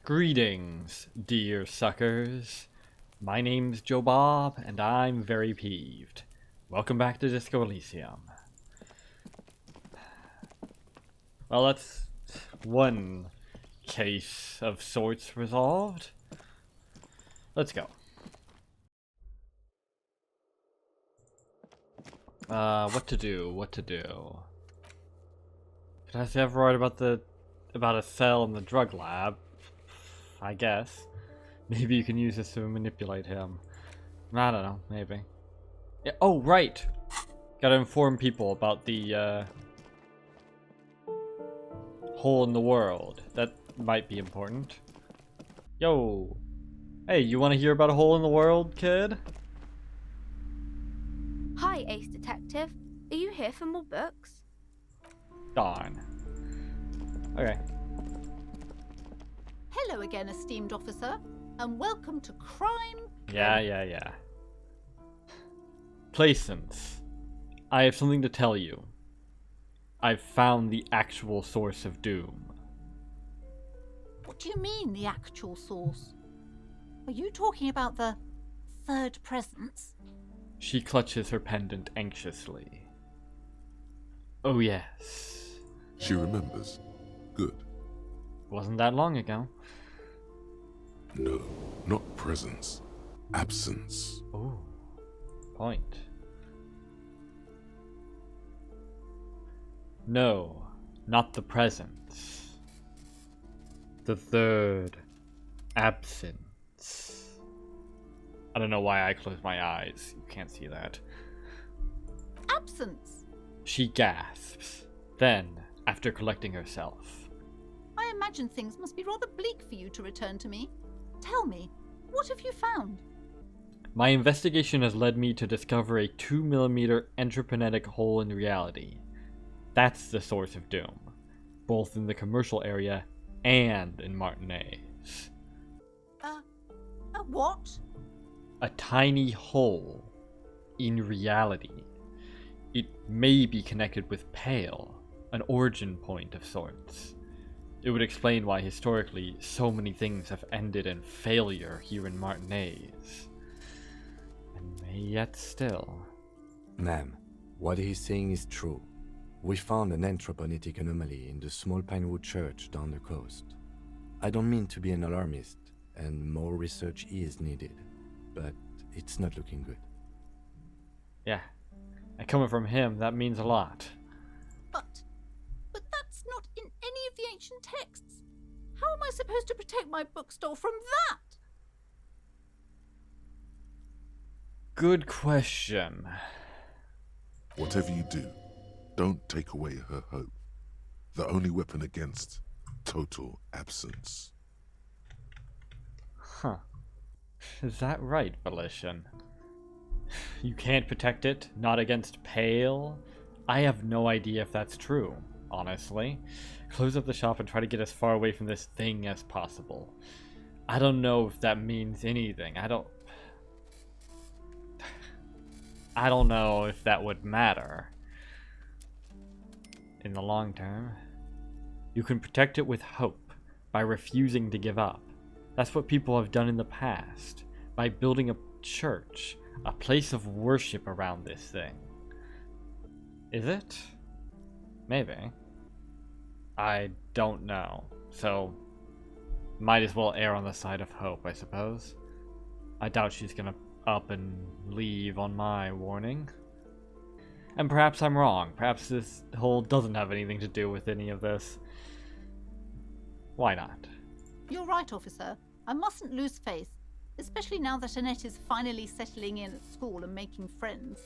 Greetings, dear suckers. My name's Joe Bob, and I'm very peeved. Welcome back to Disco Elysium. Well, that's one case of sorts resolved. Let's go. What to do? Did I ever write about a cell in the drug lab? I guess. Maybe you can use this to manipulate him. I don't know, maybe. Yeah, oh, right! Gotta inform people about the, hole in the world. That might be important. Yo! Hey, you wanna hear about a hole in the world, kid? Hi, Ace Detective. Are you here for more books? Darn. Okay. Hello again, esteemed officer, and welcome to Crime. Yeah. Placence. I have something to tell you. I've found the actual source of doom. What do you mean, the actual source? Are you talking about the third presence? She clutches her pendant anxiously. Oh yes. She remembers. Good. Wasn't that long ago. No, not presence. Absence. Oh. Point. No, not the presence. The third absence. I don't know why I closed my eyes. You can't see that. Absence? She gasps. Then, after collecting herself. I imagine things must be rather bleak for you to return to me. Tell me, what have you found? My investigation has led me to discover a 2mm entrepreneuric hole in reality. That's the source of doom, both in the commercial area and in Martinez. A what? A tiny hole in reality. It may be connected with Pale, an origin point of sorts. It would explain why historically so many things have ended in failure here in Martinez. And may yet still. Ma'am, what he's saying is true. We found an anthroponetic anomaly in the small Pinewood church down the coast. I don't mean to be an alarmist, and more research is needed, but it's not looking good. Yeah. And coming from him, that means a lot. But that's not in any of the ancient texts. How am I supposed to protect my bookstore from that? Good question. Whatever you do, don't take away her hope. The only weapon against total absence. Huh. Is that right, Volition? You can't protect it? Not against Pale? I have no idea if that's true, honestly. Close up the shop and try to get as far away from this thing as possible. I don't know if that means anything. I don't know if that would matter. In the long term. You can protect it with hope, by refusing to give up. That's what people have done in the past, by building a church, a place of worship around this thing. Is it? Maybe. I don't know, so might as well err on the side of hope, I suppose. I doubt she's gonna up and leave on my warning. And perhaps I'm wrong. Perhaps this hole doesn't have anything to do with any of this. Why not? You're right, officer. I mustn't lose faith, especially now that Annette is finally settling in at school and making friends.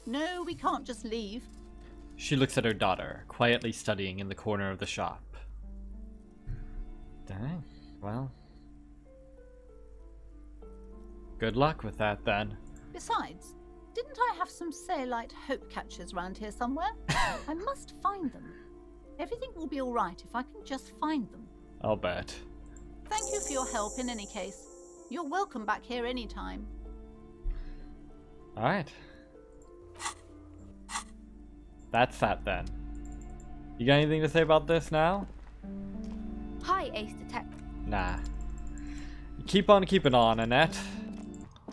No, we can't just leave. She looks at her daughter, quietly studying in the corner of the shop. Dang. Well. Good luck with that, then. Besides, didn't I have some Sailite hope catchers round here somewhere? I must find them. Everything will be all right if I can just find them. I'll bet. Thank you for your help in any case. You're welcome back here anytime. Alright. That's that then. You got anything to say about this now? Hi, Ace Detective. Nah. Keep on keeping on, Annette.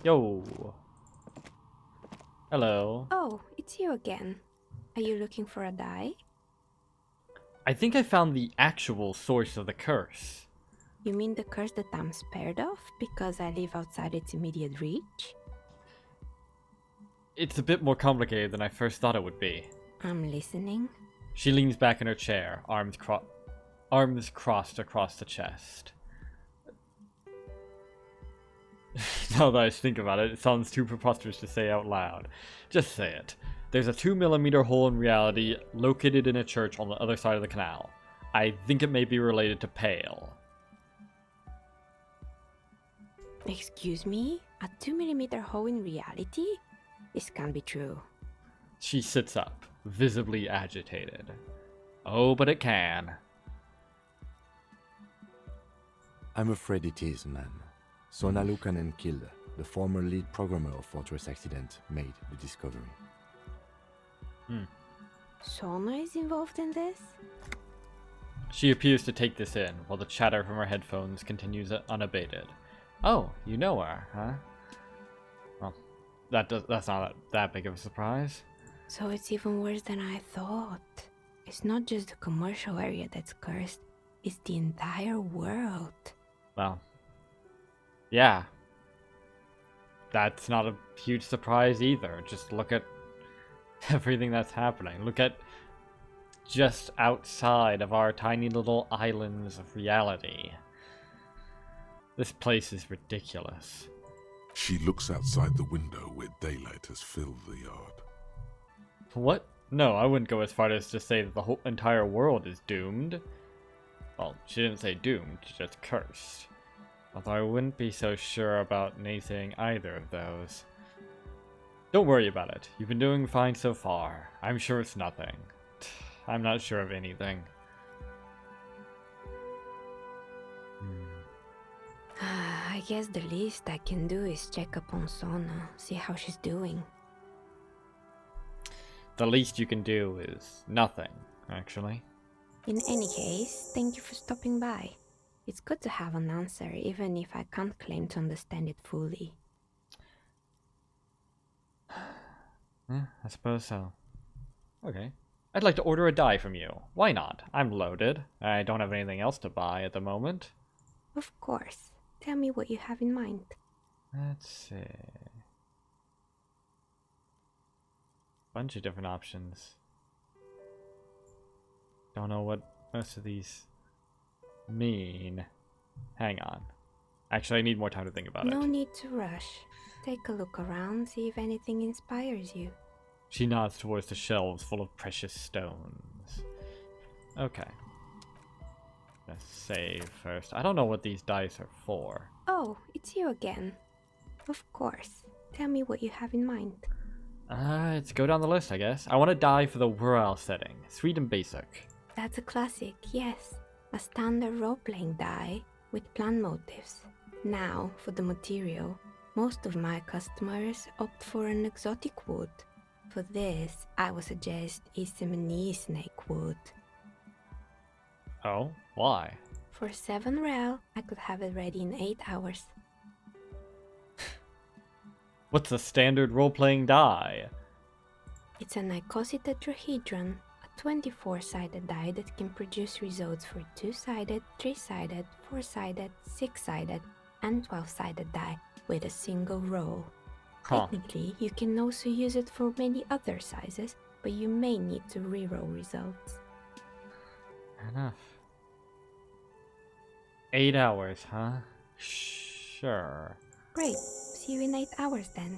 Yo. Hello. Oh, it's you again. Are you looking for a die? I think I found the actual source of the curse. You mean the curse that I'm spared of because I live outside its immediate reach? It's a bit more complicated than I first thought it would be. I'm listening. She leans back in her chair, arms crossed across the chest. Now that I think about it, it sounds too preposterous to say out loud. Just say it. There's a 2mm hole in reality located in a church on the other side of the canal. I think it may be related to Pale. Excuse me? A 2mm hole in reality? This can't be true. She sits up, visibly agitated. Oh, but it can. I'm afraid it is, ma'am. Sona Lukanen killed the former lead programmer of Fortress Accident made the discovery. Sona is involved in this? She appears to take this in, while the chatter from her headphones continues unabated. Oh, you know her, huh? Well, that's not that big of a surprise. So it's even worse than I thought. It's not just the commercial area that's cursed, it's the entire world. Well, yeah. That's not a huge surprise either. Just look at everything that's happening. Look at just outside of our tiny little islands of reality. This place is ridiculous. She looks outside the window where daylight has filled the yard. What? No, I wouldn't go as far as to say that the whole entire world is doomed. Well, she didn't say doomed, just cursed. Although I wouldn't be so sure about naysaying either of those. Don't worry about it. You've been doing fine so far. I'm sure it's nothing. I'm not sure of anything. I guess the least I can do is check up on Sona, see how she's doing. The least you can do is nothing, actually. In any case, thank you for stopping by. It's good to have an answer, even if I can't claim to understand it fully. I suppose so. Okay. I'd like to order a die from you. Why not? I'm loaded. I don't have anything else to buy at the moment. Of course. Tell me what you have in mind. Let's see. Bunch of different options. Don't know what most of these mean. Hang on. Actually, I need more time to think about it. No need to rush. Take a look around, see if anything inspires you. She nods towards the shelves full of precious stones. Okay. Let's save first. I don't know what these dice are for. Oh, it's you again. Of course. Tell me what you have in mind. Let's go down the list, I guess. I want to die for the Whirl setting. Sweet and basic. That's a classic, yes. A standard role-playing die with plan motives. Now, for the material, most of my customers opt for an exotic wood. For this, I would suggest Issemene snake wood. Oh? Why? For 7 real, I could have it ready in 8 hours. What's a standard role-playing die? It's an Icosy tetrahedron, a 24-sided die that can produce results for 2-sided, 3-sided, 4-sided, 6-sided, and 12-sided die with a single roll. Huh. Technically, you can also use it for many other sizes, but you may need to reroll results. Enough. 8 hours, huh? Sure. Great. See you in 8 hours then.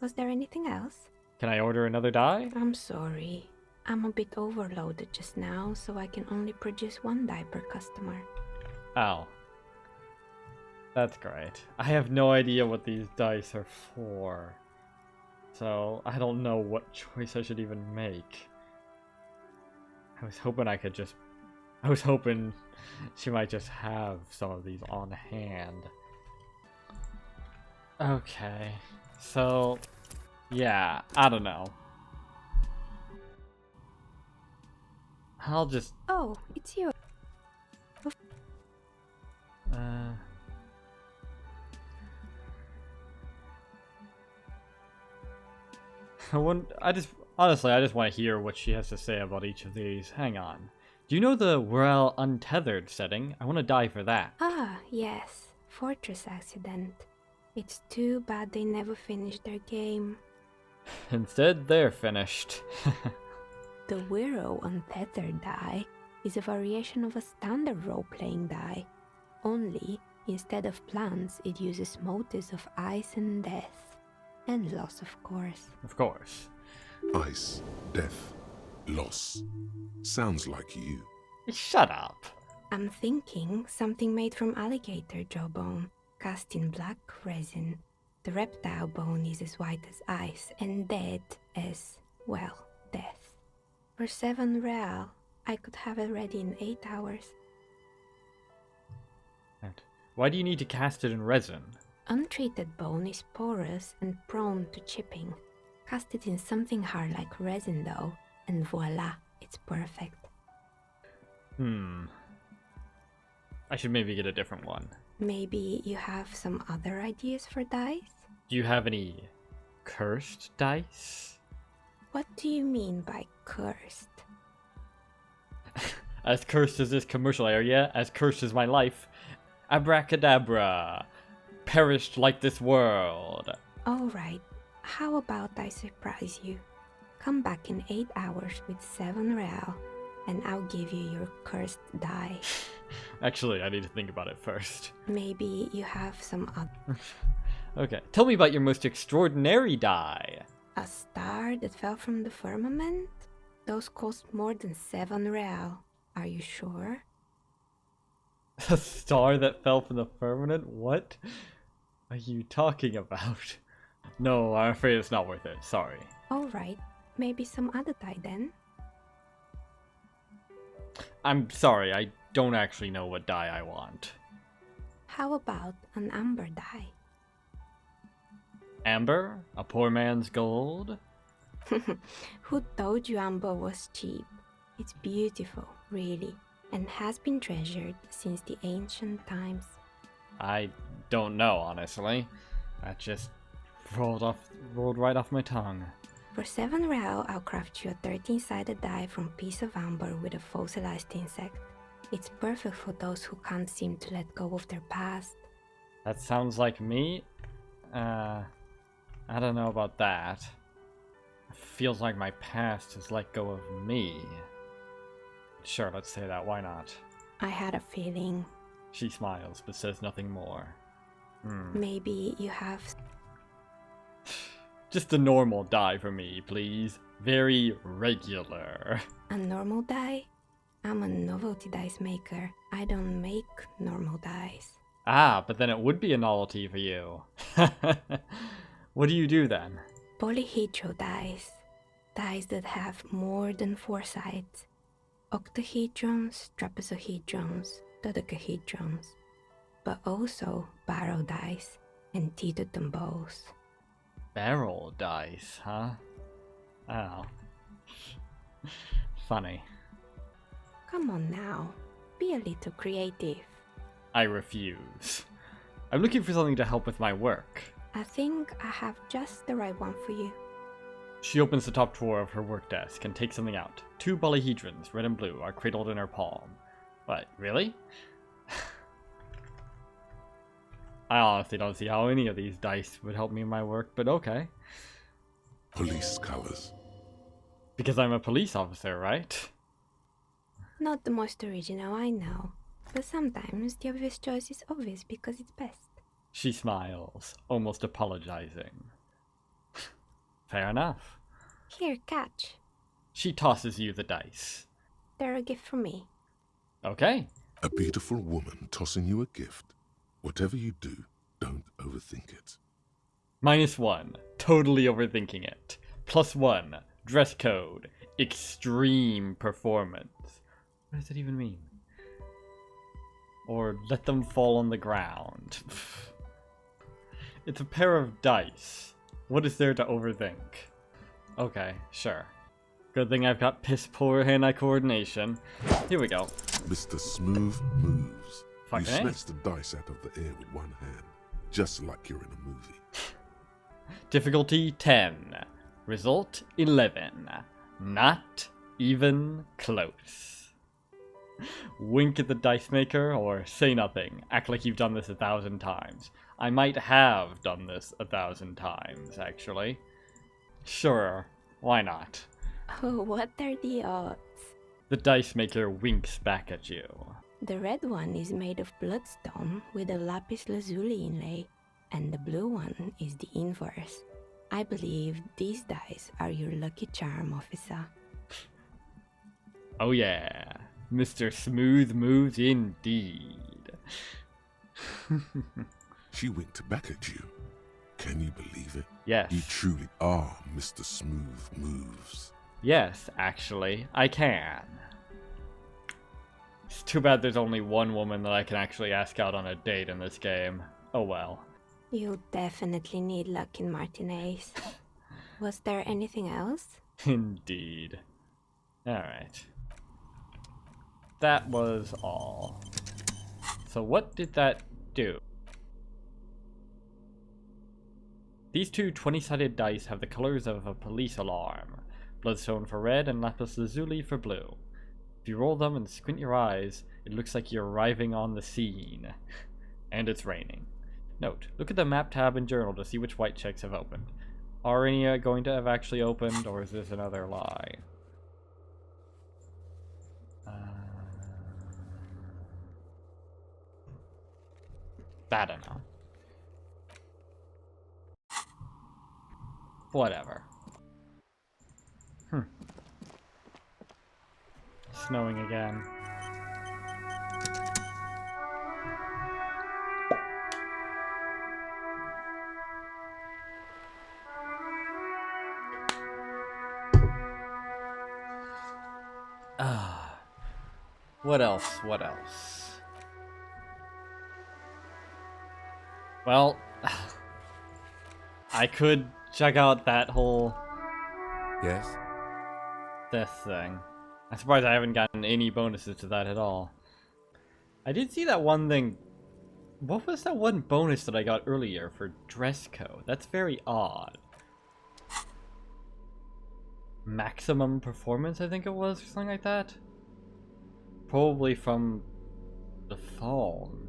Was there anything else? Can I order another die? I'm sorry. I'm a bit overloaded just now, so I can only produce 1 die per customer. Oh. That's great. I have no idea what these dice are for. So, I don't know what choice I should even make. I was hoping she might just have some of these on hand. Okay. So, yeah, I don't know. I'll just... Oh, it's you. Honestly, I just want to hear what she has to say about each of these. Hang on. Do you know the Well Untethered setting? I want to die for that. Ah, yes. Fortress accident. It's too bad they never finished their game. Instead, they're finished. The Wiro Untethered die is a variation of a standard role-playing die. Only, instead of plants, it uses motives of ice and death. And loss, of course. Of course. Ice, death, loss. Sounds like you. Shut up. I'm thinking something made from alligator jawbone, cast in black resin. The reptile bone is as white as ice and dead as, well, death. For 7 real, I could have it ready in 8 hours. And why do you need to cast it in resin? Untreated bone is porous and prone to chipping. Cast it in something hard like resin though, and voila, it's perfect. I should maybe get a different one. Maybe you have some other ideas for dice? Do you have any cursed dice? What do you mean by cursed? As cursed as this commercial area, as cursed as my life. Abracadabra. Perished like this world. Alright, how about I surprise you? Come back in 8 hours with 7 real, and I'll give you your cursed die. Actually, I need to think about it first. Maybe you have some other... Okay, tell me about your most extraordinary die. A star that fell from the firmament? Those cost more than 7 real. Are you sure? A star that fell from the firmament? What are you talking about? No, I'm afraid it's not worth it. Sorry. Alright, maybe some other die then? I'm sorry, I don't actually know what die I want. How about an amber die? Amber? A poor man's gold? Who told you amber was cheap? It's beautiful, really, and has been treasured since the ancient times. I don't know, honestly. That just rolled right off my tongue. For 7 real, I'll craft you a 13-sided die from piece of amber with a fossilized insect. It's perfect for those who can't seem to let go of their past. That sounds like me. I don't know about that. It feels like my past has let go of me. Sure, let's say that, why not? I had a feeling. She smiles, but says nothing more. Maybe you have... Just a normal die for me, please. Very regular. A normal die? I'm a novelty dice maker. I don't make normal dice. Ah, but then it would be a novelty for you. What do you do then? Polyhedral dice. Dice that have more than 4 sides. Octahedrons, trapezohedrons, dodecahedrons. But also barrel dice and teetotum bows. Barrel dice, huh? Oh. Funny. Come on now, be a little creative. I refuse. I'm looking for something to help with my work. I think I have just the right one for you. She opens the top drawer of her work desk and takes something out. 2 polyhedrons, red and blue, are cradled in her palm. What, really? I honestly don't see how any of these dice would help me in my work, but okay. Police colors. Because I'm a police officer, right? Not the most original, I know. But sometimes the obvious choice is obvious because it's best. She smiles, almost apologizing. Fair enough. Here, catch. She tosses you the dice. They're a gift from me. Okay. A beautiful woman tossing you a gift. Whatever you do, don't overthink it. -1, totally overthinking it. +1, dress code, extreme performance. What does that even mean? Or let them fall on the ground. It's a pair of dice. What is there to overthink? Okay, sure. Good thing I've got piss poor hand-eye coordination. Here we go. Mr. Smooth Moves. You Okay. snatch the dice out of the air with one hand, just like you're in a movie. Difficulty 10. Result 11. Not even close. Wink at the dice maker or say nothing. Act like you've done this 1,000 times. I might have done this 1,000 times, actually. Sure, why not? Oh, what are the odds? The dice maker winks back at you. The red one is made of bloodstone with a lapis lazuli inlay, and the blue one is the inverse. I believe these dice are your lucky charm, officer. Oh yeah, Mr. Smooth Moves indeed. She winked back at you. Can you believe it? Yes. You truly are Mr. Smooth Moves. Yes, actually, I can. It's too bad there's only one woman that I can actually ask out on a date in this game. Oh well. You definitely need luck in Martinez. Was there anything else? Indeed. Alright. That was all. So what did that do? These two 20-sided dice have the colors of a police alarm. Bloodstone for red and lapis lazuli for blue. If you roll them and squint your eyes, it looks like you're arriving on the scene. And it's raining. Note, look at the map tab and journal to see which white checks have opened. Are any going to have actually opened, or is this another lie? I don't know. Whatever. Snowing again. What else? What else? Well, I could check out that whole Yes? this thing. I'm surprised I haven't gotten any bonuses to that at all. I did see that one thing. What was that one bonus that I got earlier for dress code? That's very odd. Maximum performance, I think it was, or something like that. Probably from the phone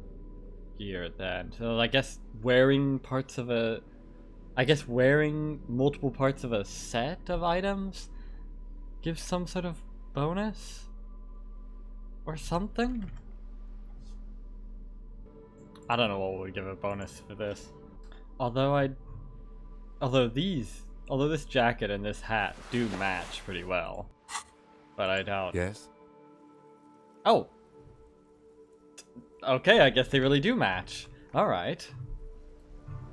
here then. So I guess wearing parts of a... I guess wearing multiple parts of a set of items gives some sort of bonus? Or something? I don't know what would give a bonus for this. Although this jacket and this hat do match pretty well. But I doubt. Yes? Oh! Okay, I guess they really do match. Alright.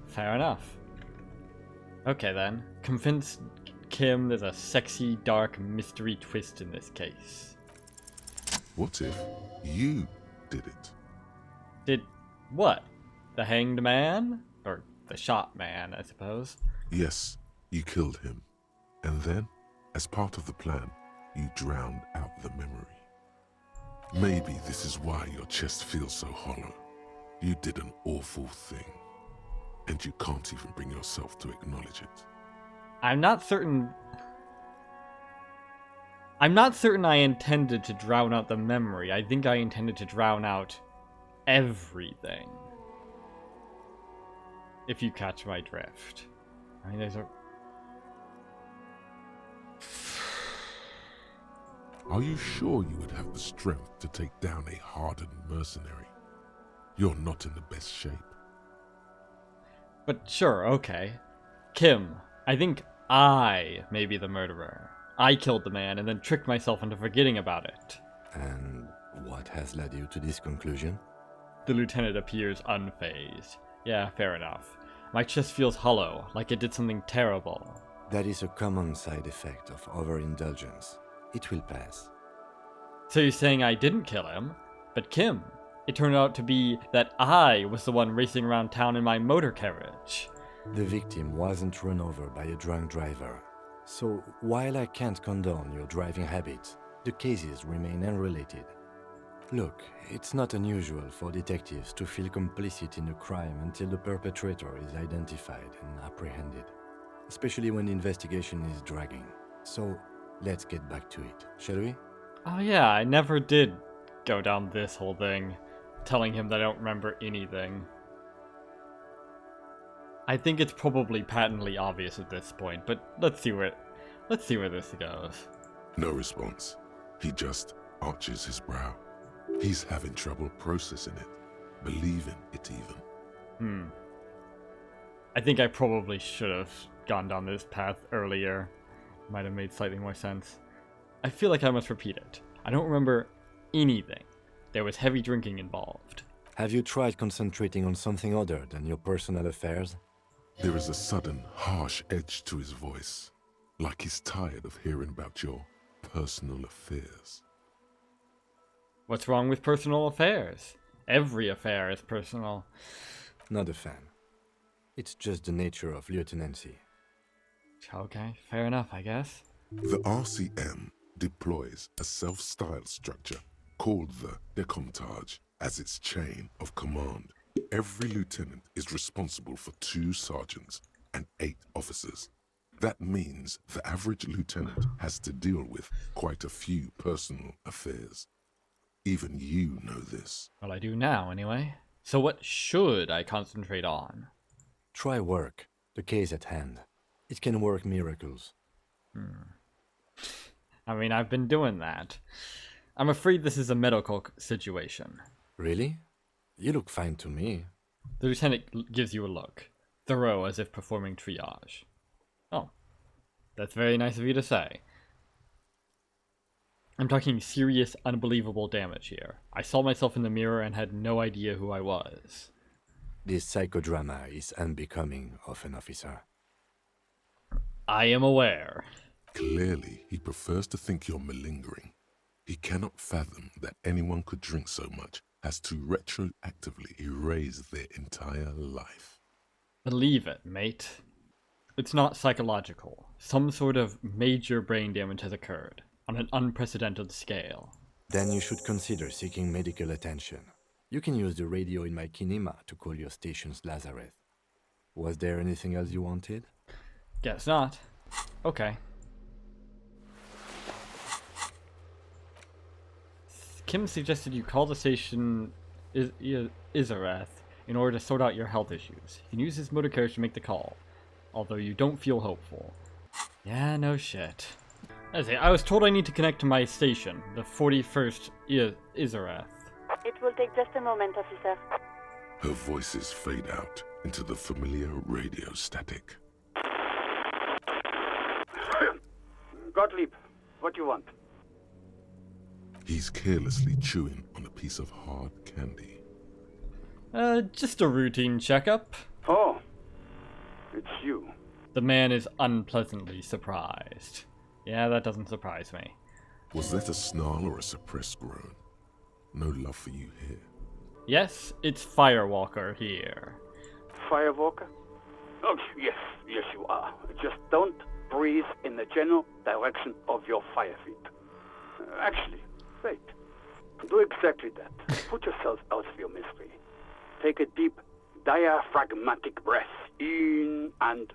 Fair enough. Okay then. Convince Kim there's a sexy, dark mystery twist in this case. What if you did it? Did what? The hanged man? Or the shot man, I suppose. Yes, you killed him. And then, as part of the plan, you drowned out the memory. Maybe this is why your chest feels so hollow. You did an awful thing. And you can't even bring yourself to acknowledge it. I'm not certain I intended to drown out the memory. I think I intended to drown out everything. If you catch my drift. I mean, there's a... Are you sure you would have the strength to take down a hardened mercenary? You're not in the best shape. But sure, okay. Kim, I think I may be the murderer. I killed the man and then tricked myself into forgetting about it. And what has led you to this conclusion? The lieutenant appears unfazed. Yeah, fair enough. My chest feels hollow, like it did something terrible. That is a common side effect of overindulgence. It will pass. So you're saying I didn't kill him, but Kim? It turned out to be that I was the one racing around town in my motor carriage. The victim wasn't run over by a drunk driver. So, while I can't condone your driving habits, the cases remain unrelated. Look, it's not unusual for detectives to feel complicit in a crime until the perpetrator is identified and apprehended. especially when the investigation is dragging. So, let's get back to it, shall we? Oh yeah, I never did go down this whole thing, telling him that I don't remember anything. I think it's probably patently obvious at this point, but let's see where this goes. No response. He just arches his brow. He's having trouble processing it, believing it even. I think I probably should have gone down this path earlier. Might have made slightly more sense. I feel like I must repeat it. I don't remember anything. There was heavy drinking involved. Have you tried concentrating on something other than your personal affairs? There is a sudden, harsh edge to his voice, like he's tired of hearing about your personal affairs. What's wrong with personal affairs? Every affair is personal. Not a fan. It's just the nature of lieutenancy. Okay, fair enough, I guess. The RCM deploys a self-styled structure called the Decomptage as its chain of command. Every lieutenant is responsible for 2 sergeants and 8 officers. That means the average lieutenant has to deal with quite a few personal affairs. Even you know this. Well, I do now, anyway. So what should I concentrate on? Try work, the case at hand. It can work miracles. I mean, I've been doing that. I'm afraid this is a medical situation. Really? You look fine to me. The lieutenant gives you a look, thorough as if performing triage. Oh, that's very nice of you to say. I'm talking serious, unbelievable damage here. I saw myself in the mirror and had no idea who I was. This psychodrama is unbecoming of an officer. I am aware. Clearly, he prefers to think you're malingering. He cannot fathom that anyone could drink so much as to retroactively erase their entire life. Believe it, mate. It's not psychological. Some sort of major brain damage has occurred, on an unprecedented scale. Then you should consider seeking medical attention. You can use the radio in my kinema to call your station's Lazareth. Was there anything else you wanted? Guess not. Okay. Kim suggested you call the station Izareth in order to sort out your health issues. You can use his motor carriage to make the call, although you don't feel hopeful. Yeah, no shit. I was told I need to connect to my station, the 41st Izareth. It will take just a moment, officer. Her voices fade out into the familiar radio static. Gottlieb, what do you want? He's carelessly chewing on a piece of hard candy. Just a routine checkup. Oh, it's you. The man is unpleasantly surprised. Yeah, that doesn't surprise me. Was that a snarl or a suppressed groan? No love for you here. Yes, it's Firewalker here. Firewalker? Oh, yes, you are. Just don't breathe in the general direction of your fire feet. Actually, wait. Do exactly that. Put yourself out of your misery. Take a deep, diaphragmatic breath in and...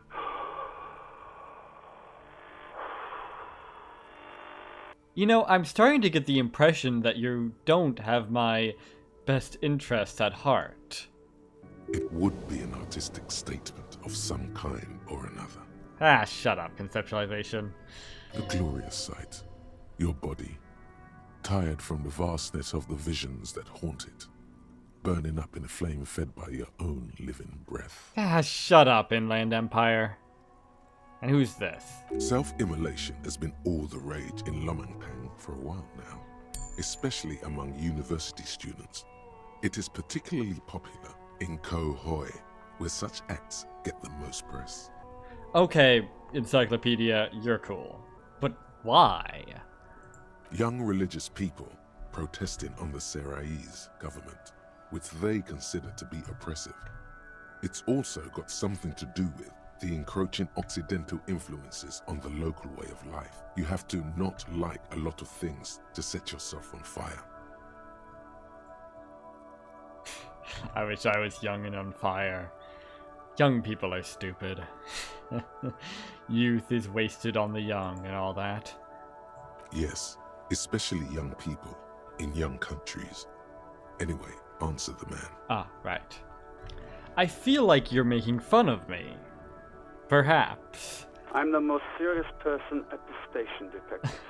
You know, I'm starting to get the impression that you don't have my best interests at heart. It would be an artistic statement of some kind or another. Ah, shut up, conceptualization. A glorious sight. Your body, tired from the vastness of the visions that haunt it, burning up in a flame fed by your own living breath. Ah, shut up, Inland Empire. And who's this? Self-immolation has been all the rage in Lomangpang for a while now, especially among university students. It is particularly popular in Ko Hoi, where such acts get the most press. Okay, Encyclopedia, you're cool. But why? Young religious people protesting on the Seraise government, which they consider to be oppressive. It's also got something to do with the encroaching Occidental influences on the local way of life. You have to not like a lot of things to set yourself on fire. I wish I was young and on fire. Young people are stupid. Youth is wasted on the young and all that. Yes, especially young people in young countries. Anyway, answer the man. Ah, right. I feel like you're making fun of me. Perhaps. I'm the most serious person at the station, detective.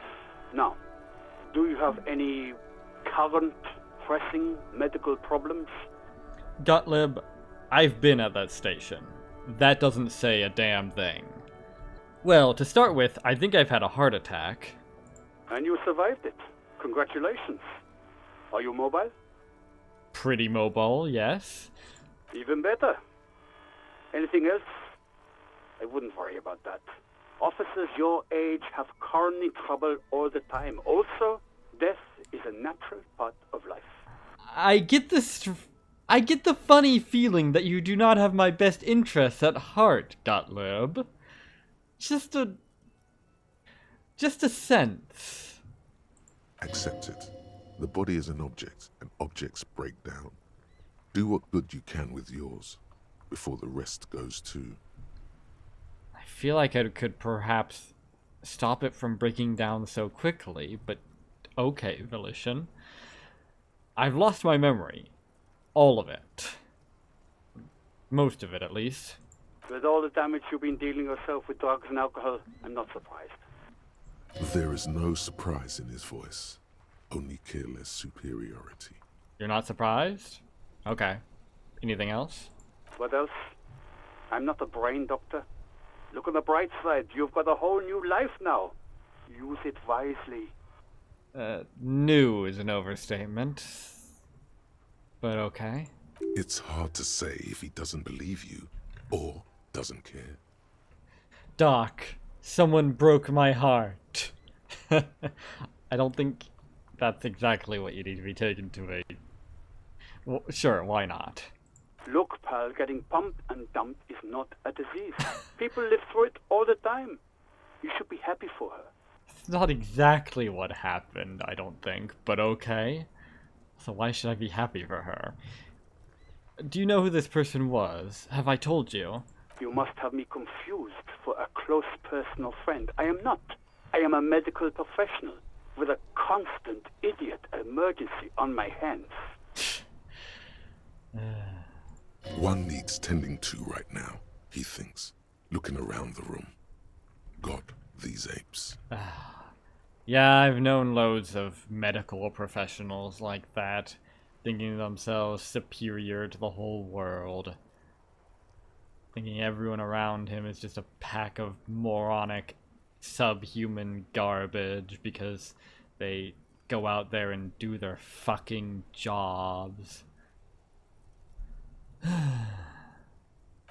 Now, do you have any current, pressing medical problems? Gottlieb, I've been at that station. That doesn't say a damn thing. Well, to start with, I think I've had a heart attack. And you survived it. Congratulations. Are you mobile? Pretty mobile, yes. Even better. Anything else? I wouldn't worry about that. Officers your age have coronary trouble all the time. Also, death is a natural part of life. I get the funny feeling that you do not have my best interests at heart, Gottlieb. Just a sense. Accept it. The body is an object, and objects break down. Do what good you can with yours, before the rest goes too. I feel like I could perhaps stop it from breaking down so quickly, but okay, Volition. I've lost my memory. All of it. Most of it, at least. With all the damage you've been dealing yourself with drugs and alcohol, I'm not surprised. There is no surprise in his voice, only careless superiority. You're not surprised? Okay. Anything else? What else? I'm not a brain doctor. Look on the bright side. You've got a whole new life now. Use it wisely. New is an overstatement. But okay. It's hard to say if he doesn't believe you, or doesn't care. Doc, someone broke my heart. I don't think that's exactly what you need to be taken to be. Well, sure, why not? Look, pal, getting pumped and dumped is not a disease. People live through it all the time. You should be happy for her. It's not exactly what happened, I don't think, but okay. So why should I be happy for her? Do you know who this person was? Have I told you? You must have me confused for a close personal friend. I am not. I am a medical professional with a constant idiot emergency on my hands. One needs tending to right now, he thinks, looking around the room. God, these apes. Yeah, I've known loads of medical professionals like that, thinking themselves superior to the whole world. Thinking everyone around him is just a pack of moronic, subhuman garbage because they go out there and do their fucking jobs.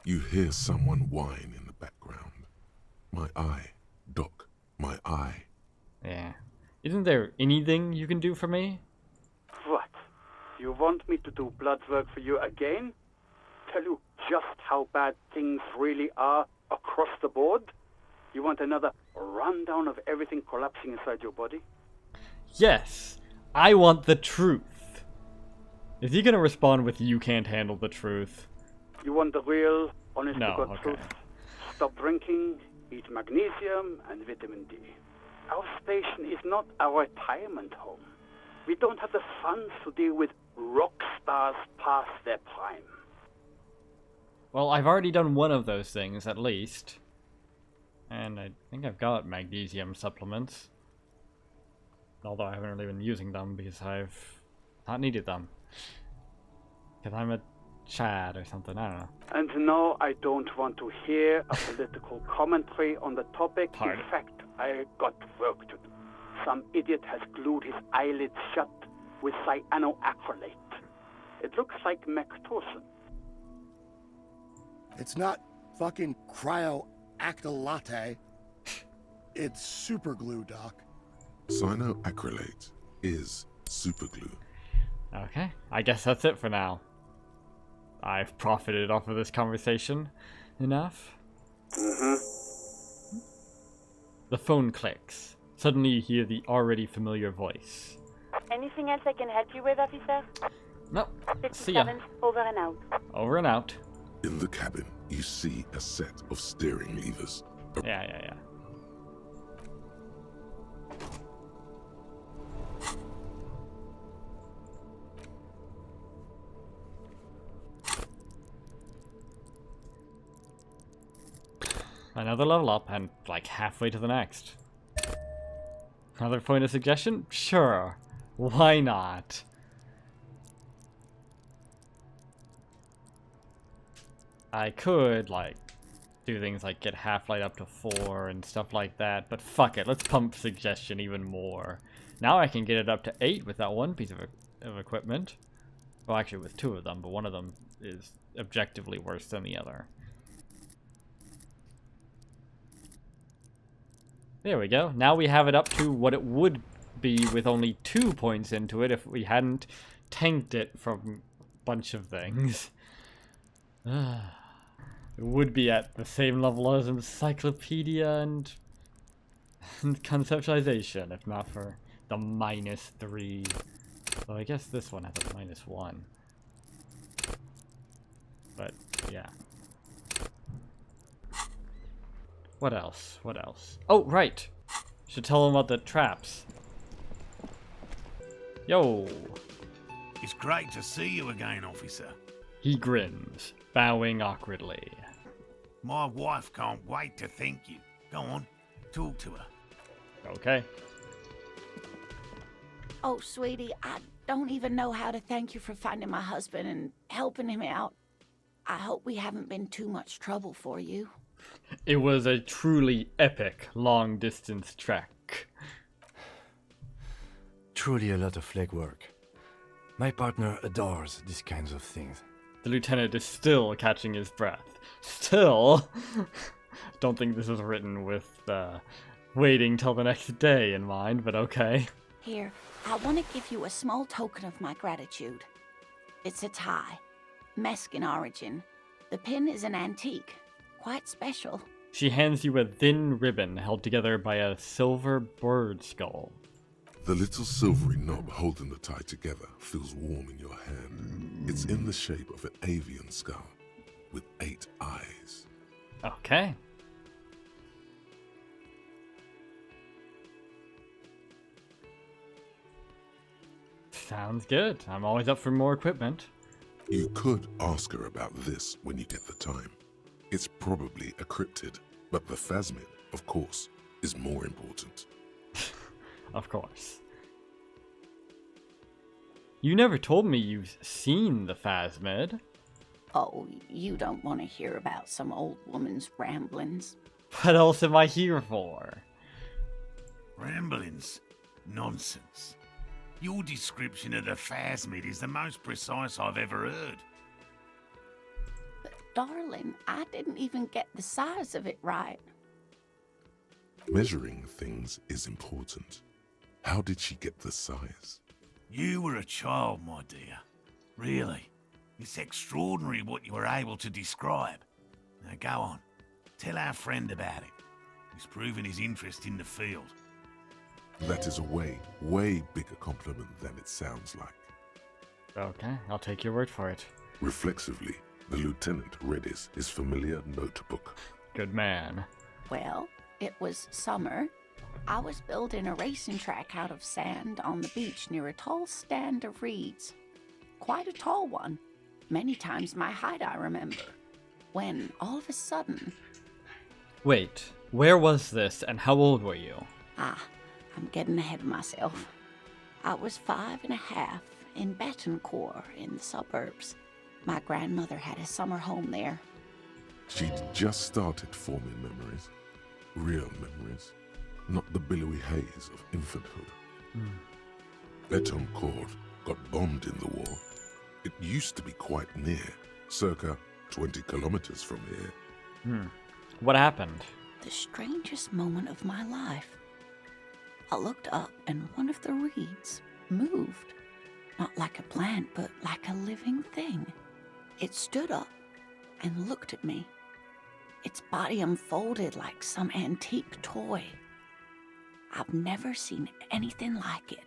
You hear someone whine in the background. My eye, Doc, my eye. Yeah. Isn't there anything you can do for me? What? You want me to do blood work for you again? Tell you just how bad things really are across the board? You want another rundown of everything collapsing inside your body? Yes, I want the truth. Is he gonna respond with "you can't handle the truth"? You want the real, honest to No, God okay. truth? Stop drinking, eat magnesium and vitamin D. Our station is not a retirement home. We don't have the funds to deal with rock stars past their prime. Well, I've already done one of those things, at least. And I think I've got magnesium supplements. Although I haven't really been using them because I've not needed them. Because I'm a Chad or something, I don't know. And no, I don't want to hear a political commentary on the topic. Pardon? In fact, I got work to do. Some idiot has glued his eyelids shut with cyanoacrylate. It looks like Mactorson. It's not fucking cryoacrylate. It's super glue, Doc. Cyanoacrylate is superglue. Okay, I guess that's it for now. I've profited off of this conversation enough. The phone clicks. Suddenly you hear the already familiar voice. Anything else I can help you with, officer? Nope. See ya. 57, over and out. Over and out. In the cabin, you see a set of steering levers. Yeah. Another level up, and like halfway to the next. Another point of suggestion? Sure. Why not? I could, like, do things like get half-light up to 4 and stuff like that, but fuck it, let's pump suggestion even more. Now I can get it up to 8 with that one piece of equipment. Well, actually with 2 of them, but one of them is objectively worse than the other. There we go. Now we have it up to what it would be with only 2 points into it if we hadn't tanked it from a bunch of things. It would be at the same level as encyclopedia and conceptualization, if not for the -3. Well, I guess this one has a -1. But, yeah. What else? What else? Oh, right! Should tell him about the traps. Yo! It's great to see you again, officer. He grins, bowing awkwardly. My wife can't wait to thank you. Go on, talk to her. Okay. Oh, sweetie, I don't even know how to thank you for finding my husband and helping him out. I hope we haven't been too much trouble for you. It was a truly epic long-distance trek. Truly a lot of legwork. My partner adores these kinds of things. The lieutenant is still catching his breath. Still? Don't think this was written with waiting till the next day in mind, but okay. Here, I want to give you a small token of my gratitude. It's a tie, Mexican origin. The pin is an antique, quite special. She hands you a thin ribbon held together by a silver bird skull. The little silvery knob holding the tie together feels warm in your hand. It's in the shape of an avian skull with 8 eyes. Okay. Sounds good. I'm always up for more equipment. You could ask her about this when you get the time. It's probably a cryptid, but the phasmid, of course, is more important. Of course. You never told me you've seen the phasmid. Oh, you don't want to hear about some old woman's ramblings. What else am I here for? Ramblings? Nonsense. Your description of the phasmid is the most precise I've ever heard. But darling, I didn't even get the size of it right. Measuring things is important. How did she get the size? You were a child, my dear. Really. It's extraordinary what you were able to describe. Now go on. Tell our friend about it. He's proven his interest in the field. That is a way, way bigger compliment than it sounds like. Okay, I'll take your word for it. Reflexively, the lieutenant read his familiar notebook. Good man. Well, it was summer. I was building a racing track out of sand on the beach near a tall stand of reeds. Quite a tall one. Many times my height, I remember. When, all of a sudden... Wait, where was this and how old were you? I'm getting ahead of myself. I was 5.5 in Betancourt in the suburbs. My grandmother had a summer home there. She'd just started forming memories. Real memories. Not the billowy haze of infanthood. Betancourt got bombed in the war. It used to be quite near, circa 20 kilometers from here. What happened? The strangest moment of my life. I looked up and one of the reeds moved. Not like a plant, but like a living thing. It stood up and looked at me. Its body unfolded like some antique toy. I've never seen anything like it.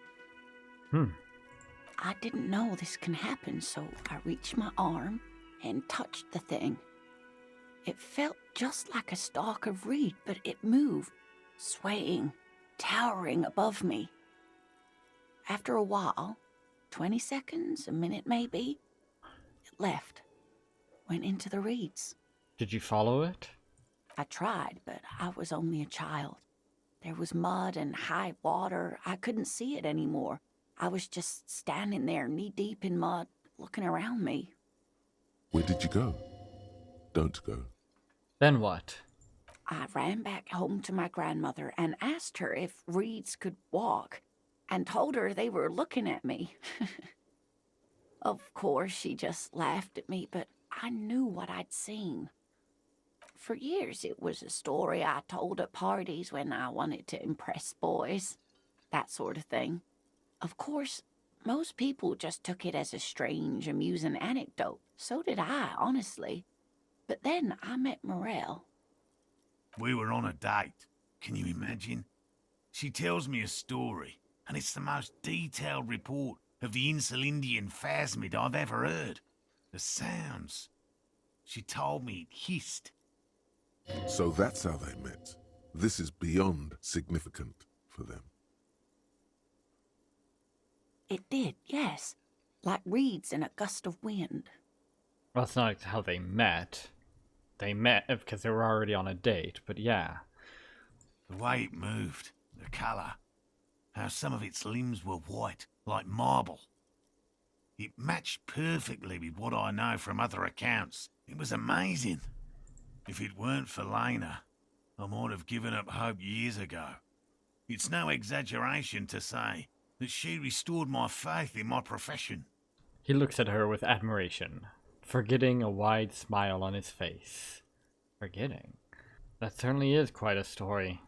I didn't know this can happen, so I reached my arm and touched the thing. It felt just like a stalk of reed, but it moved, swaying, towering above me. After a while, 20 seconds, a minute maybe, it left, went into the reeds. Did you follow it? I tried, but I was only a child. There was mud and high water. I couldn't see it anymore. I was just standing there, knee-deep in mud, looking around me. Where did you go? Don't go. Then what? I ran back home to my grandmother and asked her if reeds could walk, and told her they were looking at me. Of course, she just laughed at me, but I knew what I'd seen. For years, it was a story I told at parties when I wanted to impress boys, that sort of thing. Of course, most people just took it as a strange, amusing anecdote. So did I, honestly. But then I met Morel. We were on a date. Can you imagine? She tells me a story, and it's the most detailed report of the Insulindian phasmid I've ever heard. The sounds. She told me it hissed. So that's how they met. This is beyond significant for them. It did, yes. Like reeds in a gust of wind. Well, it's not how they met. They met because they were already on a date, but yeah. The way it moved, the colour, how some of its limbs were white, like marble. It matched perfectly with what I know from other accounts. It was amazing. If it weren't for Lena, I might have given up hope years ago. It's no exaggeration to say that she restored my faith in my profession. He looks at her with admiration, forgetting a wide smile on his face. Forgetting? That certainly is quite a story.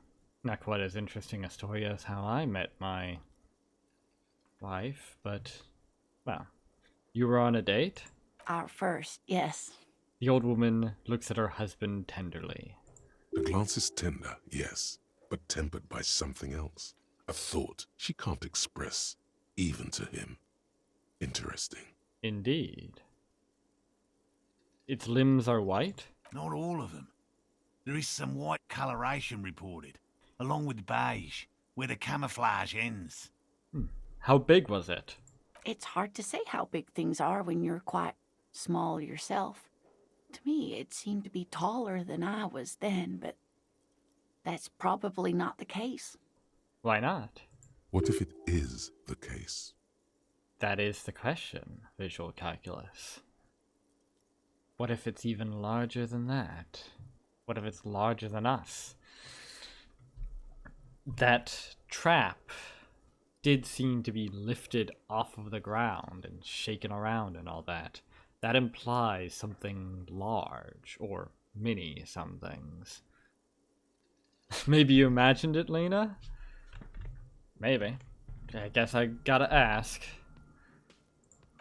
Not quite as interesting a story as how I met my wife, but, well, you were on a date? Our first, yes. The old woman looks at her husband tenderly. The glance is tender, yes, but tempered by something else. A thought she can't express, even to him. Interesting. Indeed. Its limbs are white? Not all of them. There is some white coloration reported, along with beige, where the camouflage ends. How big was it? It's hard to say how big things are when you're quite small yourself. To me, it seemed to be taller than I was then, but that's probably not the case. Why not? What if it is the case? That is the question, visual calculus. What if it's even larger than that? What if it's larger than us? That trap did seem to be lifted off of the ground and shaken around and all that. That implies something large, or many somethings. Maybe you imagined it, Lena? Maybe. I guess I gotta ask.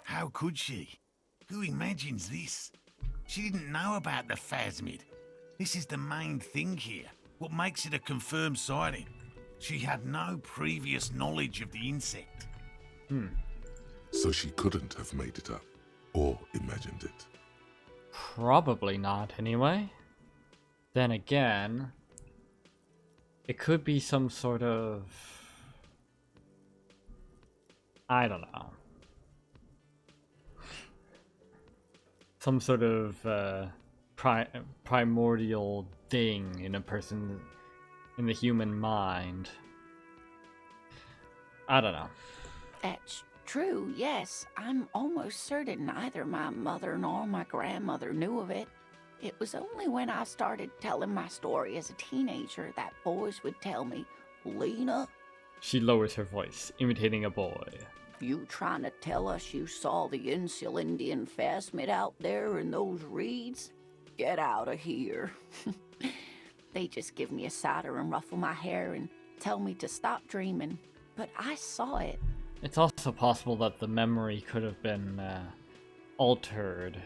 How could she? Who imagines this? She didn't know about the phasmid. This is the main thing here. What makes it a confirmed sighting? She had no previous knowledge of the insect. So she couldn't have made it up, or imagined it. Probably not, anyway. Then again, it could be some sort of... I don't know. Some sort of primordial thing in a person, in the human mind. I don't know. That's true, yes. I'm almost certain neither my mother nor my grandmother knew of it. It was only when I started telling my story as a teenager that boys would tell me, Lena, She lowers her voice, imitating a boy. you trying to tell us you saw the Insulindian phasmid out there in those reeds? Get out of here. They just give me a cider and ruffle my hair and tell me to stop dreaming. But I saw it. It's also possible that the memory could have been altered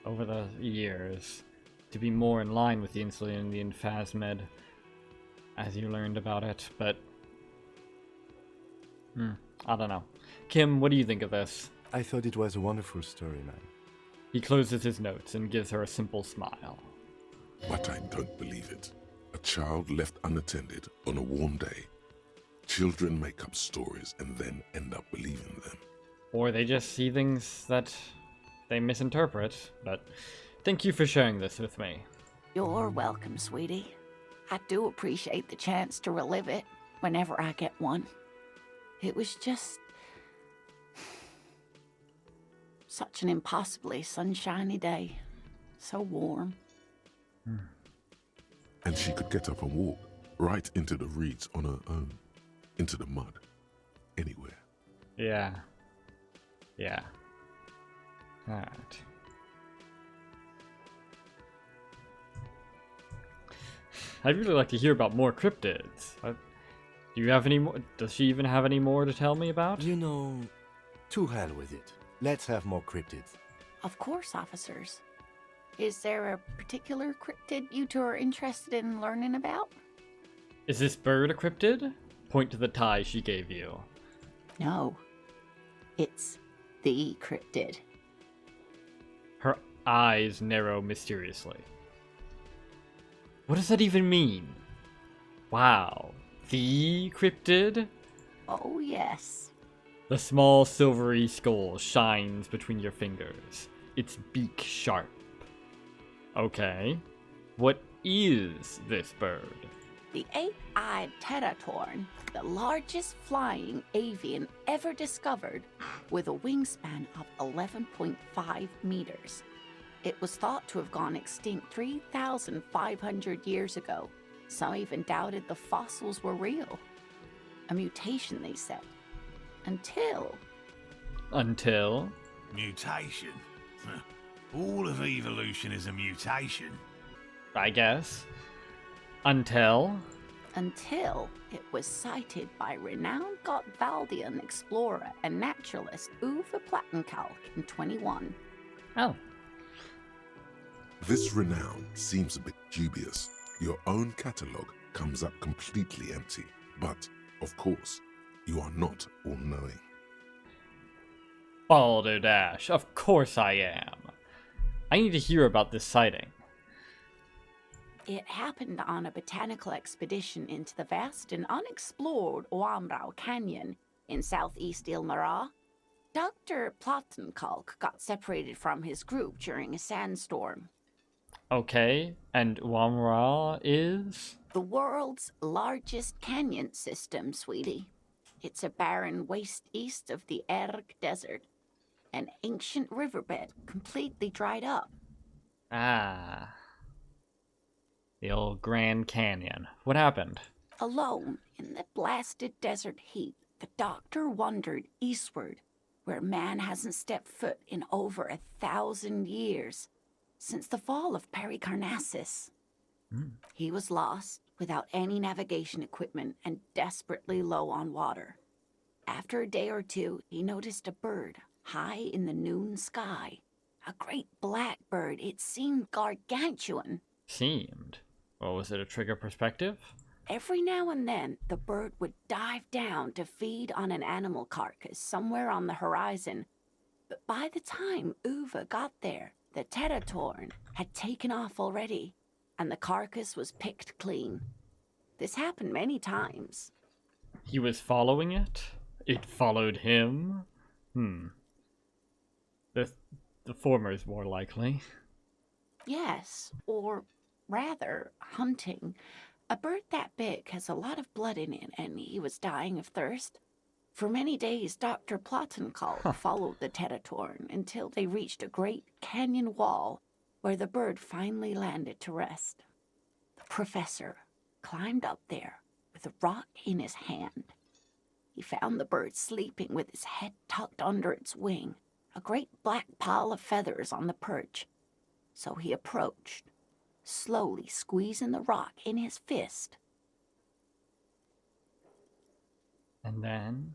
over the years to be more in line with the Insulindian phasmid as you learned about it, but I don't know. Kim, what do you think of this? I thought it was a wonderful story, man. He closes his notes and gives her a simple smile. But I don't believe it. A child left unattended on a warm day. Children make up stories and then end up believing them. Or they just see things that they misinterpret, but thank you for sharing this with me. You're welcome, sweetie. I do appreciate the chance to relive it whenever I get one. It was just such an impossibly sunshiny day. So warm. And she could get up and walk right into the reeds on her own, into the mud, anywhere. Yeah. Yeah. Alright. I'd really like to hear about more cryptids. Do you have any more? Does she even have any more to tell me about? You know, to hell with it. Let's have more cryptids. Of course, officers. Is there a particular cryptid you two are interested in learning about? Is this bird a cryptid? Point to the tie she gave you. No. It's the cryptid. Her eyes narrow mysteriously. What does that even mean? Wow. The cryptid? Oh, yes. The small silvery skull shines between your fingers, its beak sharp. Okay. What is this bird? The eight-eyed teratorn, the largest flying avian ever discovered, with a wingspan of 11.5 meters. It was thought to have gone extinct 3,500 years ago. Some even doubted the fossils were real. A mutation, they said. Until... Mutation? All of evolution is a mutation. I guess. Until it was sighted by renowned Gottwaldian explorer and naturalist Uwe Plattenkalk in 21. Oh. This renown seems a bit dubious. Your own catalogue comes up completely empty. But, of course, you are not all-knowing. Balderdash, of course I am. I need to hear about this sighting. It happened on a botanical expedition into the vast and unexplored Oamrau Canyon in southeast Ilnara. Dr. Plattenkalk got separated from his group during a sandstorm. Okay, and Oamrau is? The world's largest canyon system, sweetie. It's a barren waste east of the Erg Desert. An ancient riverbed completely dried up. Ah. The old Grand Canyon. What happened? Alone in the blasted desert heat, the doctor wandered eastward, where man hasn't stepped foot in over 1,000 years, since the fall of Pericarnassus. He was lost, without any navigation equipment, and desperately low on water. After a day or two, he noticed a bird high in the noon sky. A great black bird. It seemed gargantuan. Seemed? Well, was it a trigger perspective? Every now and then, the bird would dive down to feed on an animal carcass somewhere on the horizon. But by the time Uwe got there, the teratorn had taken off already, and the carcass was picked clean. This happened many times. He was following it? It followed him? The former is more likely. Yes, or rather, hunting. A bird that big has a lot of blood in it, and he was dying of thirst. For many days, Dr. Plattenkalk followed the teratorn until they reached a great canyon wall where the bird finally landed to rest. The professor climbed up there with a rock in his hand. He found the bird sleeping with his head tucked under its wing, a great black pile of feathers on the perch. So he approached, slowly squeezing the rock in his fist. And then?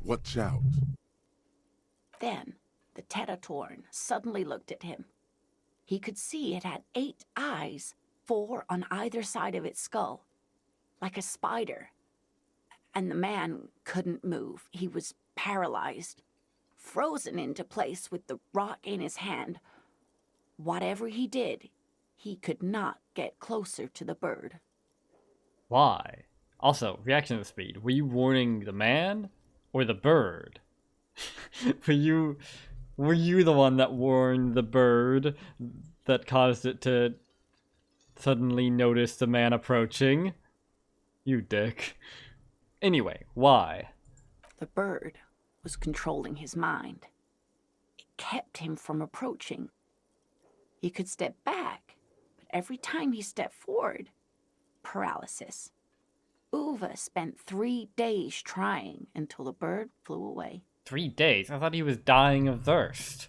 Watch out. Then the teratorn suddenly looked at him. He could see it had 8 eyes, 4 on either side of its skull, like a spider. And the man couldn't move. He was paralyzed, frozen into place with the rock in his hand. Whatever he did, He could not get closer to the bird. Why? Also, reaction speed. Were you warning the man or the bird? were you the one that warned the bird that caused it to suddenly notice the man approaching? You dick. Anyway, why? The bird was controlling his mind. It kept him from approaching. He could step back, but every time he stepped forward, paralysis. Uwe spent 3 days trying until the bird flew away. 3 days? I thought he was dying of thirst.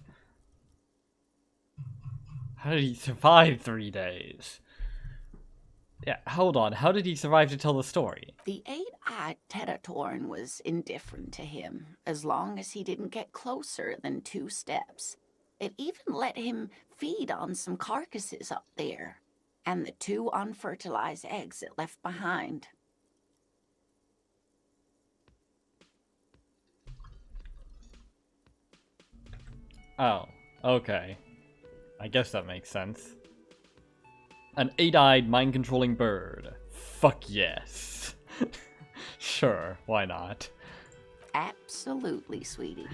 How did he survive 3 days? Yeah, hold on. How did he survive to tell the story? The 8-eyed Teratorn was indifferent to him, as long as he didn't get closer than 2 steps. It even let him feed on some carcasses up there, and the 2 unfertilized eggs it left behind. Oh, okay. I guess that makes sense. An 8-eyed mind-controlling bird. Fuck yes. Sure, why not? Absolutely, sweetie.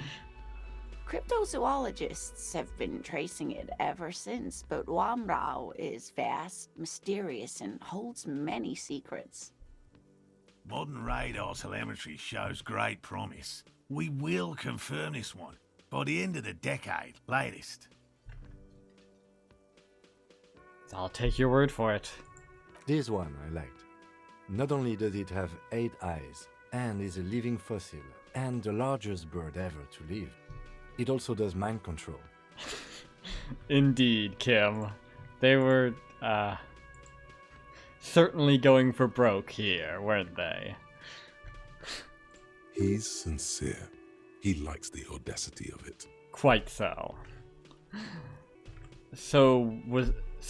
Cryptozoologists have been tracing it ever since, but Wamrao is vast, mysterious, and holds many secrets. Modern radar telemetry shows great promise. We will confirm this one by the end of the decade, latest. I'll take your word for it. This one I liked. Not only does it have 8 eyes, and is a living fossil, and the largest bird ever to live, it also does mind control. Indeed, Kim. They were, certainly going for broke here, weren't they? He's sincere. He likes the audacity of it. Quite so. So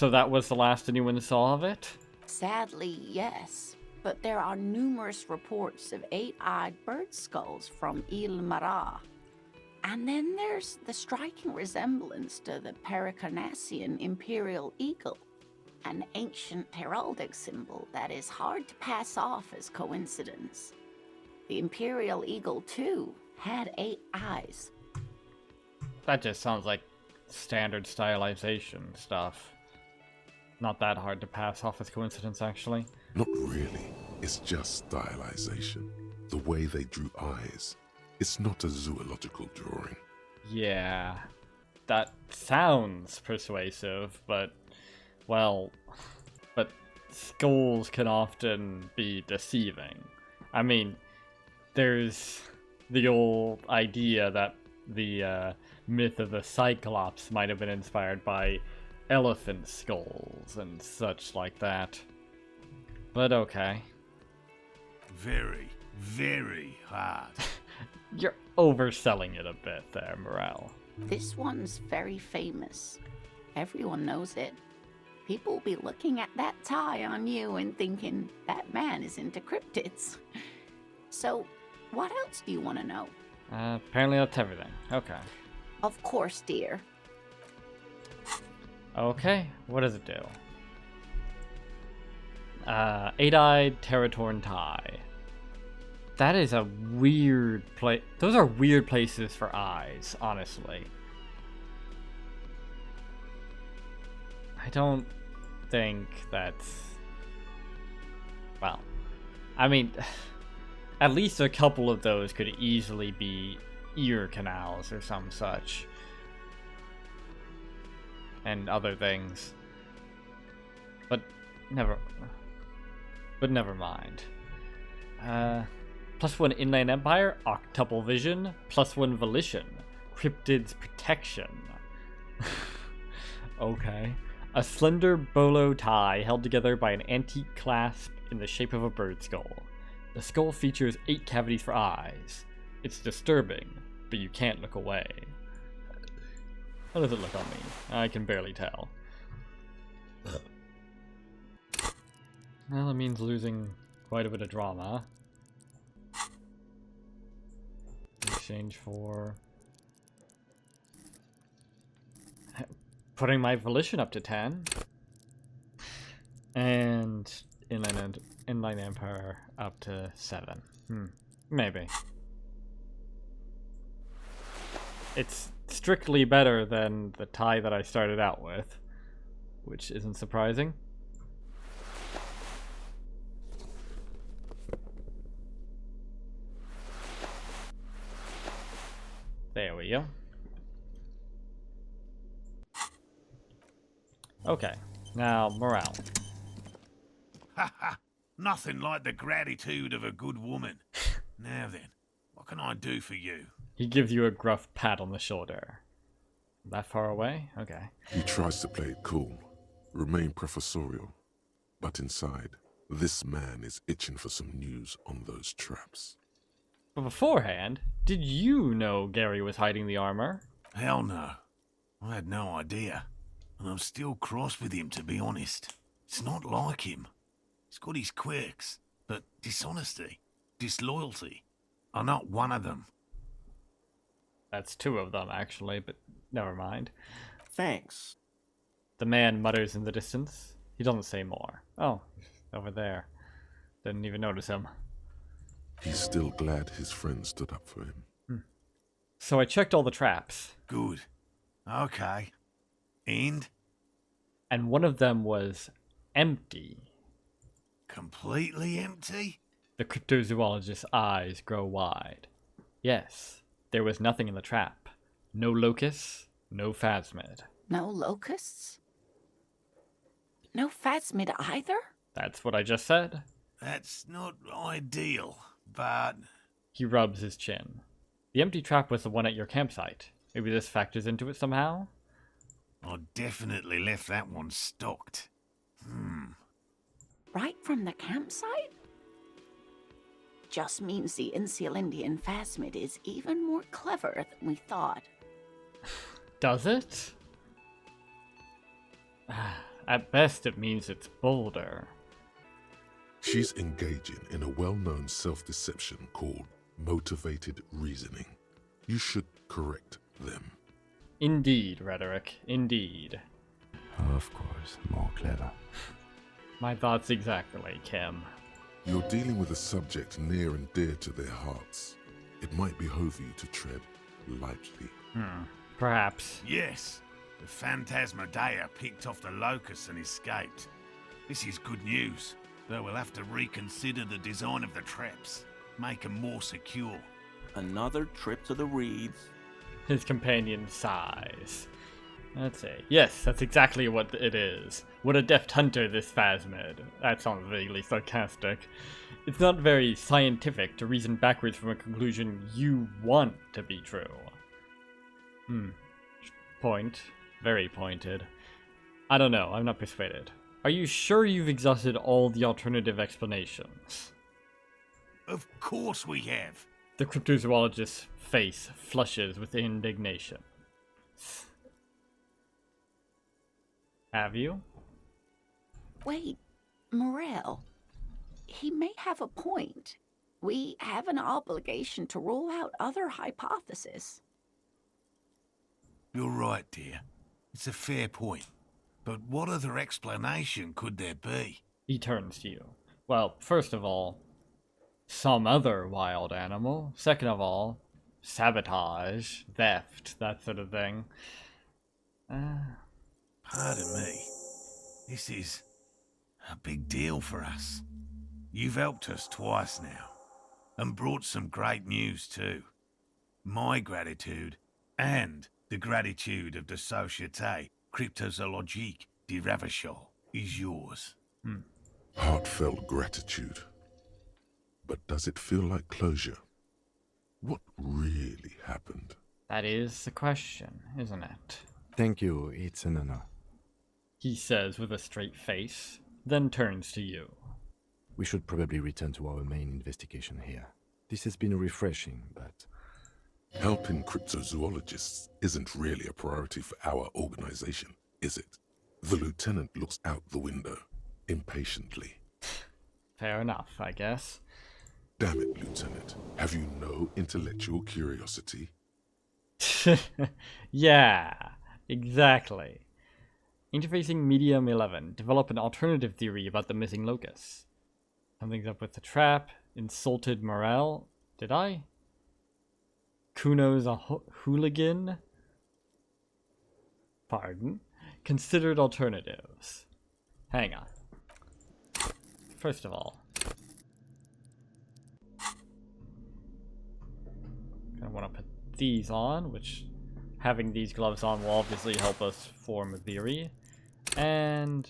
that was the last anyone saw of it? Sadly, yes. But there are numerous reports of 8-eyed bird skulls from Il Mara. And then there's the striking resemblance to the Pericarnassian imperial eagle, an ancient heraldic symbol that is hard to pass off as coincidence. The imperial eagle, too, had 8 eyes. That just sounds like standard stylization stuff. Not that hard to pass off as coincidence, actually. Not really. It's just stylization. The way they drew eyes. It's not a zoological drawing. Yeah, that sounds persuasive, but, well, but skulls can often be deceiving. I mean, there's the old idea that the myth of the Cyclops might have been inspired by elephant skulls and such like that. But okay. Very, very hard. You're overselling it a bit there, Morel. This one's very famous. Everyone knows it. People will be looking at that tie on you and thinking, that man is into cryptids. So, what else do you want to know? Apparently that's everything. Okay. Of course, dear. Okay, what does it do? 8-eyed Teratorn tie. That is a weird place. Those are weird places for eyes, honestly. I don't think that's... Well, I mean, at least a couple of those could easily be ear canals or some such. And other things. But never mind. +1 Inland Empire, Octuple Vision, +1 Volition, Cryptids Protection. Okay. A slender bolo tie held together by an antique clasp in the shape of a bird skull. The skull features 8 cavities for eyes. It's disturbing, but you can't look away. How does it look on me? I can barely tell. Well, it means losing quite a bit of drama. In exchange for putting my volition up to 10. And Inland Empire up to 7. Maybe. It's strictly better than the tie that I started out with, which isn't surprising. There we go. Okay, now morale. Ha! Nothing like the gratitude of a good woman. Now then, what can I do for you? He gives you a gruff pat on the shoulder. That far away? Okay. He tries to play it cool, remain professorial, but inside, this man is itching for some news on those traps. But beforehand, did you know Gary was hiding the armor? Hell no. I had no idea. And I'm still cross with him, to be honest. It's not like him. He's got his quirks, but dishonesty, disloyalty are not one of them. That's 2 of them, actually, but never mind. Thanks. The man mutters in the distance. He doesn't say more. Oh, over there. Didn't even notice him. He's still glad his friend stood up for him. So I checked all the traps. Good. Okay. And one of them was empty. completely empty? The cryptozoologist's eyes grow wide. Yes, there was nothing in the trap. No locusts, no phasmid. No locusts? No phasmid either? That's what I just said. That's not ideal, but... He rubs his chin. The empty trap was the one at your campsite. Maybe this factors into it somehow? I definitely left that one stocked. Right from the campsite? Just means the Insulindian phasmid is even more clever than we thought. Does it? At best, it means it's bolder. She's engaging in a well-known self-deception called motivated reasoning. You should correct them. Indeed, Rhetoric, indeed. Of course, more clever. My thoughts exactly, Kim. You're dealing with a subject near and dear to their hearts. It might behoove you to tread lightly. Perhaps. Yes, the Phantasmadeia picked off the locusts and escaped. This is good news, though we'll have to reconsider the design of the traps, make them more secure. Another trip to the reeds. His companion sighs. Let's see. Yes, that's exactly what it is. What a deft hunter, this phasmid. That sounds vaguely sarcastic. It's not very scientific to reason backwards from a conclusion you want to be true. Point. Very pointed. I don't know, I'm not persuaded. Are you sure you've exhausted all the alternative explanations? Of course we have. The cryptozoologist's face flushes with indignation. Have you? Wait, Morel. He may have a point. We have an obligation to rule out other hypotheses. You're right, dear. It's a fair point. But what other explanation could there be? He turns to you. Well, first of all, some other wild animal. Second of all, sabotage, theft, that sort of thing. Pardon me. This is a big deal for us. You've helped us twice now, and brought some great news too. My gratitude, and the gratitude of the Société Cryptozoologique de Ravachol is yours. Heartfelt gratitude. But does it feel like closure? What really happened? That is the question, isn't it? Thank you, it's an honor. He says with a straight face, then turns to you. We should probably return to our main investigation here. This has been refreshing, but... Helping cryptozoologists isn't really a priority for our organization, is it? The lieutenant looks out the window, impatiently. Fair enough, I guess. Damn it, Lieutenant. Have you no intellectual curiosity? Yeah, exactly. Interfacing Medium 11. Develop an alternative theory about the missing locus. Something's up with the trap. Insulted morale. Did I? Kuno's a hooligan? Pardon? Considered alternatives. Hang on. First of all, I want to put these on, which having these gloves on will obviously help us form a theory. And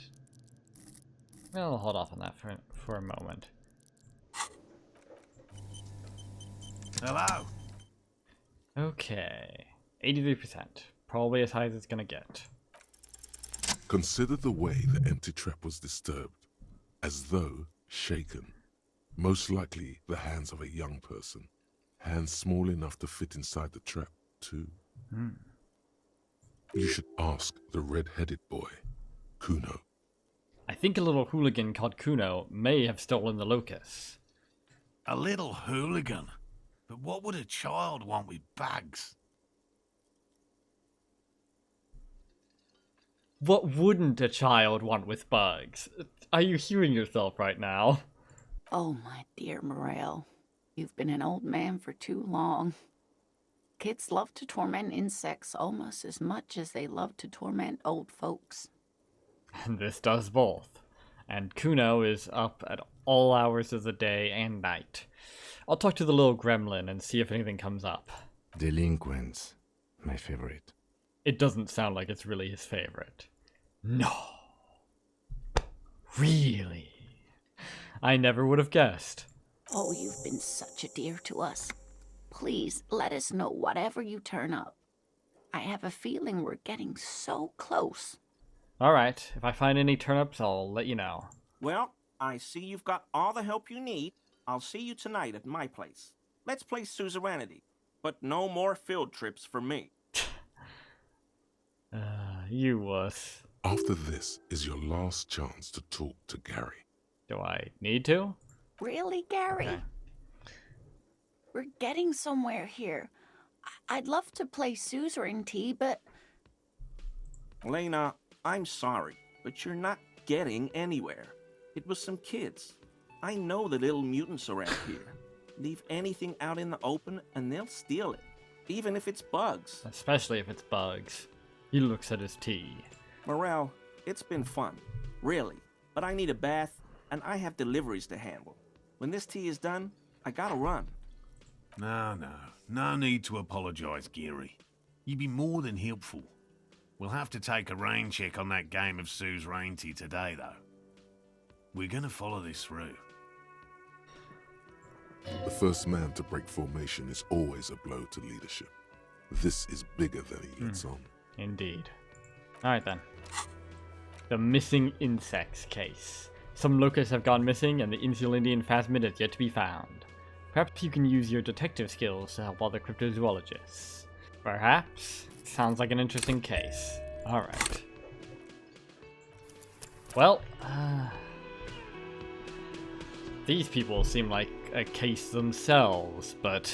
well, I'll hold off on that for a moment. Hello. Okay, 83%. Probably as high as it's gonna get. Consider the way the empty trap was disturbed, as though shaken. Most likely the hands of a young person. Hands small enough to fit inside the trap, too. You should ask the red-headed boy, Kuno. I think a little hooligan called Kuno may have stolen the locus. A little hooligan? But what would a child want with bags? What wouldn't a child want with bugs? Are you hearing yourself right now? Oh, my dear Morel. You've been an old man for too long. Kids love to torment insects almost as much as they love to torment old folks. And this does both. And Kuno is up at all hours of the day and night. I'll talk to the little gremlin and see if anything comes up. Delinquents. My favorite. It doesn't sound like it's really his favorite. No. Really? I never would have guessed. Oh, you've been such a dear to us. Please, let us know whatever you turn up. I have a feeling we're getting so close. Alright, if I find any turnips, I'll let you know. Well, I see you've got all the help you need. I'll see you tonight at my place. Let's play suzerainty, but no more field trips for me. You wuss. After this is your last chance to talk to Gary. Do I need to? Really, Gary? Okay. We're getting somewhere here. I'd love to play suzerainty, but... Lena, I'm sorry, but you're not getting anywhere. It was some kids. I know the little mutants around here. Leave anything out in the open and they'll steal it, even if it's bugs. Especially if it's bugs. He looks at his tea. Morel, it's been fun, really, but I need a bath and I have deliveries to handle. When this tea is done, I gotta run. No need to apologize, Geary. You'd be more than helpful. We'll have to take a rain check on that game of suzerainty today, though. We're gonna follow this through. The first man to break formation is always a blow to leadership. This is bigger than he lets on. Indeed. Alright then. The missing insects case. Some locusts have gone missing and the Insulindian phasmid has yet to be found. Perhaps you can use your detective skills to help other cryptozoologists. Perhaps? Sounds like an interesting case. Alright. Well, these people seem like a case themselves, but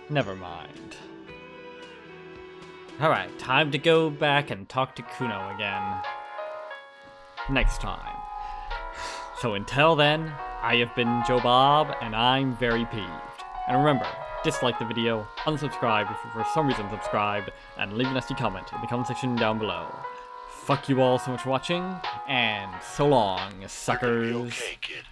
never mind. Alright, time to go back and talk to Kuno again. Next time. So until then, I have been Joe Bob, and I'm very peeved. And remember, dislike the video, unsubscribe if you're for some reason subscribed, and leave a nasty comment in the comment section down below. Fuck you all so much for watching, and so long, suckers. Okay, kid.